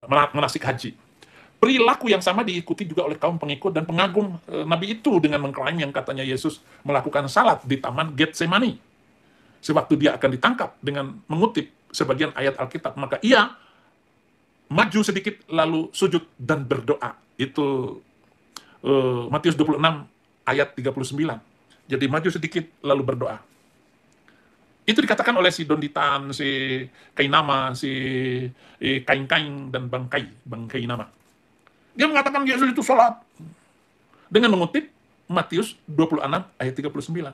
manasik haji. Perilaku yang sama diikuti juga oleh kaum pengikut dan pengagum Nabi itu dengan mengklaim yang katanya Yesus melakukan salat di Taman Getsemani. Sewaktu dia akan ditangkap dengan mengutip sebagian ayat Alkitab, maka ia maju sedikit lalu sujud dan berdoa. Itu Matius 26 ayat 39. Jadi maju sedikit lalu berdoa. Itu dikatakan oleh si Donditan, si Kainama, si Kain-Kain, dan Bang Kainama. Dia mengatakan Yesus itu sholat dengan mengutip Matius 26 ayat 39.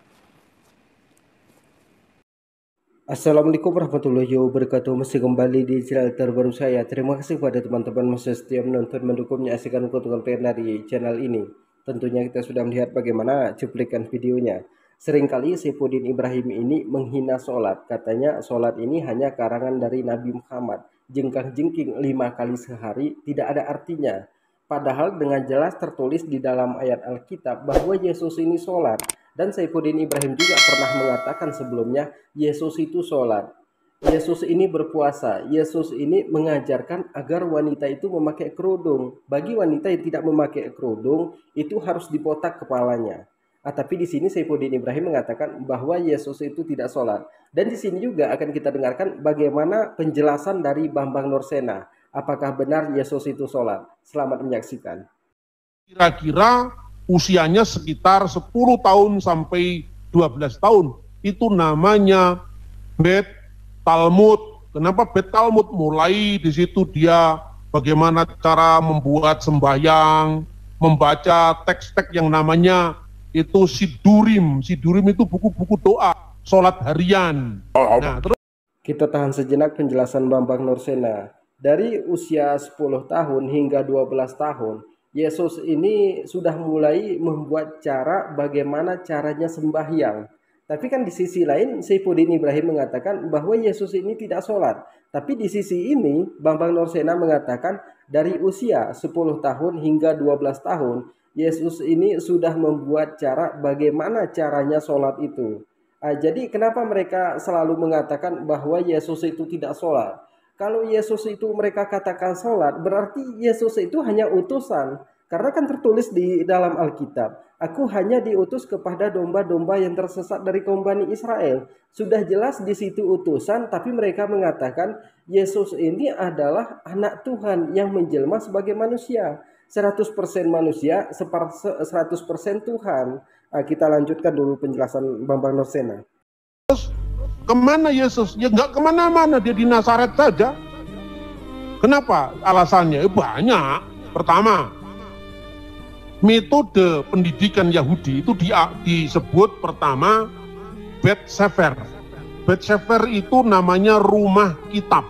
Assalamualaikum warahmatullahi wabarakatuh. Masih kembali di channel terbaru saya. Terima kasih kepada teman-teman masih setia menonton, mendukung, menyaksikan konten dari channel ini. Tentunya kita sudah melihat bagaimana cuplikan videonya. Seringkali Saifuddin Ibrahim ini menghina sholat. Katanya sholat ini hanya karangan dari Nabi Muhammad. Jengkang-jengking 5 kali sehari tidak ada artinya. Padahal dengan jelas tertulis di dalam ayat Alkitab bahwa Yesus ini sholat. Dan Saifuddin Ibrahim juga pernah mengatakan sebelumnya, Yesus itu sholat. Yesus ini berpuasa. Yesus ini mengajarkan agar wanita itu memakai kerudung. Bagi wanita yang tidak memakai kerudung, itu harus dibotak kepalanya. Tapi di sini Saifuddin Ibrahim mengatakan bahwa Yesus itu tidak sholat. Dan di sini juga akan kita dengarkan bagaimana penjelasan dari Bambang Nursena. Apakah benar Yesus itu sholat? Selamat menyaksikan. Kira-kira usianya sekitar 10 tahun sampai 12 tahun. Itu namanya Bet Talmud. Kenapa Bet Talmud? Mulai di situ dia bagaimana cara membuat sembahyang, membaca teks-teks yang namanya itu Sidurim. Sidurim itu buku-buku doa, sholat harian. Nah, terus kita tahan sejenak penjelasan Bambang Nursena. Dari usia 10 tahun hingga 12 tahun, Yesus ini sudah mulai membuat cara bagaimana caranya sembahyang. Tapi kan di sisi lain Saifuddin Ibrahim mengatakan bahwa Yesus ini tidak sholat. Tapi di sisi ini Bambang Nursena mengatakan dari usia 10 tahun hingga 12 tahun, Yesus ini sudah membuat cara bagaimana caranya sholat itu. Jadi kenapa mereka selalu mengatakan bahwa Yesus itu tidak sholat? Kalau Yesus itu mereka katakan sholat, berarti Yesus itu hanya utusan. Karena kan tertulis di dalam Alkitab, aku hanya diutus kepada domba-domba yang tersesat dari kaum Bani Israel. Sudah jelas di situ utusan, tapi mereka mengatakan Yesus ini adalah anak Tuhan yang menjelma sebagai manusia. 100% manusia, 100% Tuhan. Kita lanjutkan dulu penjelasan Bambang Nursena. kemana Yesus? Ya nggak kemana-mana, dia di Nazaret saja. Kenapa? Alasannya banyak. Pertama, metode pendidikan Yahudi itu disebut pertama Bet Sefer. Bet Sefer itu namanya rumah kitab.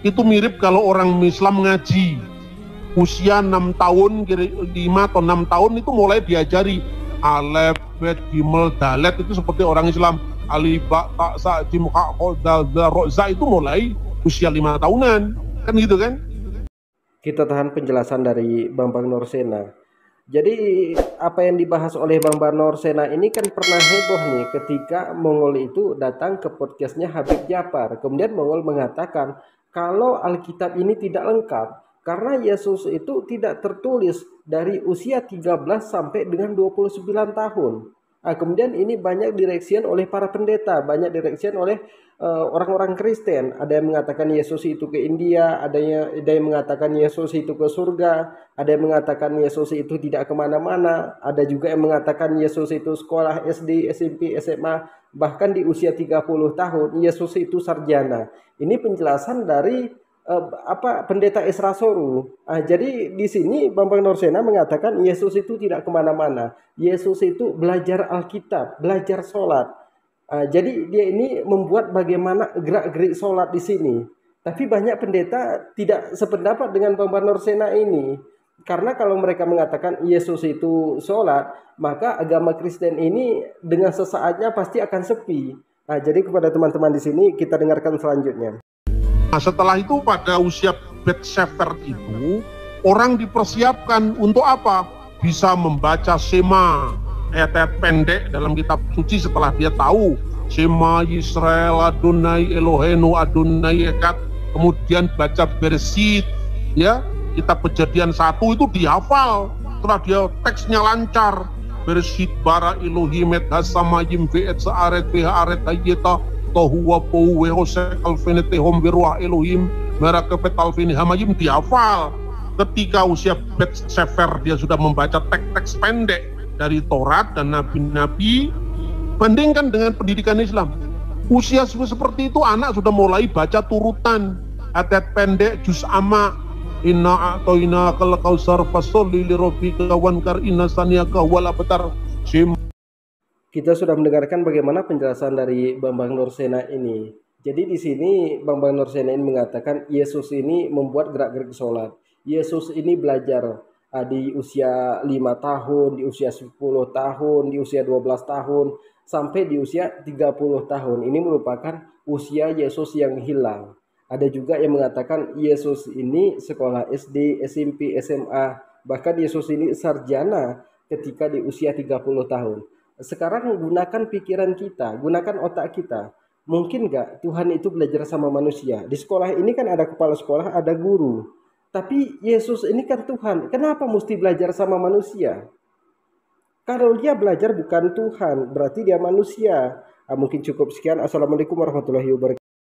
Itu mirip kalau orang Islam ngaji. Usia 6 tahun, 5 atau 6 tahun itu mulai diajari Alef, Bet, Gimel, Dalet. Itu seperti orang Islam. Alif, Ba, Ta, Sa, Jim, Ha, Ko, Dal, Dal, Ro, Za itu mulai usia 5 tahunan. Kan gitu kan? Kita tahan penjelasan dari Bambang Nursena. Jadi apa yang dibahas oleh Bambang Nursena ini kan pernah heboh nih ketika Mongol itu datang ke podcastnya Habib Djafar. Kemudian Mongol mengatakan kalau Alkitab ini tidak lengkap karena Yesus itu tidak tertulis dari usia 13 sampai dengan 29 tahun. Kemudian ini banyak direksian oleh para pendeta, banyak direksian oleh orang-orang Kristen. Ada yang mengatakan Yesus itu ke India, ada yang mengatakan Yesus itu ke surga, ada yang mengatakan Yesus itu tidak kemana-mana, ada juga yang mengatakan Yesus itu sekolah SD, SMP, SMA, bahkan di usia 30 tahun Yesus itu sarjana. Ini penjelasan dari pendeta Esra Soru. Jadi di sini Bambang Nursena mengatakan Yesus itu tidak kemana-mana. Yesus itu belajar Alkitab, belajar sholat. Jadi dia ini membuat bagaimana gerak-gerik sholat di sini. Tapi banyak pendeta tidak sependapat dengan Bambang Nursena ini. Karena kalau mereka mengatakan Yesus itu sholat, maka agama Kristen ini dengan sesaatnya pasti akan sepi. Jadi kepada teman-teman di sini kita dengarkan selanjutnya. Nah, setelah itu pada usia Bet Sefer itu orang dipersiapkan untuk apa? Bisa membaca Shema, ayat-ayat pendek dalam kitab suci setelah dia tahu Shema Yisrael Adonai Elohenu Adonai Echad, kemudian baca Bereshit, Ya, kitab Kejadian 1 itu dihafal. Setelah dia teksnya lancar. Bereshit bara Elohim et hasamayim ve'et sa'aret ve'aret hayyeta tohu wa pohu we'hosek alfenetehom ve'ruah Elohim merakepet alfeni hamayim dihafal. Ketika usia Bet Sefer dia sudah membaca teks-teks pendek dari Taurat dan Nabi-Nabi. Bandingkan dengan pendidikan Islam. Usia seperti itu anak sudah mulai baca turutan. Ayat pendek juz amma. Inna a'toina kal kausar fasolli li rabbika wankar inna saniyaka wal abtar. Kita sudah mendengarkan bagaimana penjelasan dari Bambang Nursena ini. Jadi di sini Bambang Nursena ini mengatakan Yesus ini membuat gerak-gerik sholat. Yesus ini belajar di usia 5 tahun, di usia 10 tahun, di usia 12 tahun, sampai di usia 30 tahun. Ini merupakan usia Yesus yang hilang. Ada juga yang mengatakan Yesus ini sekolah SD, SMP, SMA, bahkan Yesus ini sarjana ketika di usia 30 tahun. Sekarang gunakan pikiran kita, gunakan otak kita. Mungkin nggak Tuhan itu belajar sama manusia? Di sekolah ini kan ada kepala sekolah, ada guru. Tapi Yesus ini kan Tuhan, kenapa mesti belajar sama manusia? Kalau dia belajar bukan Tuhan, berarti dia manusia. Mungkin cukup sekian. Assalamualaikum warahmatullahi wabarakatuh.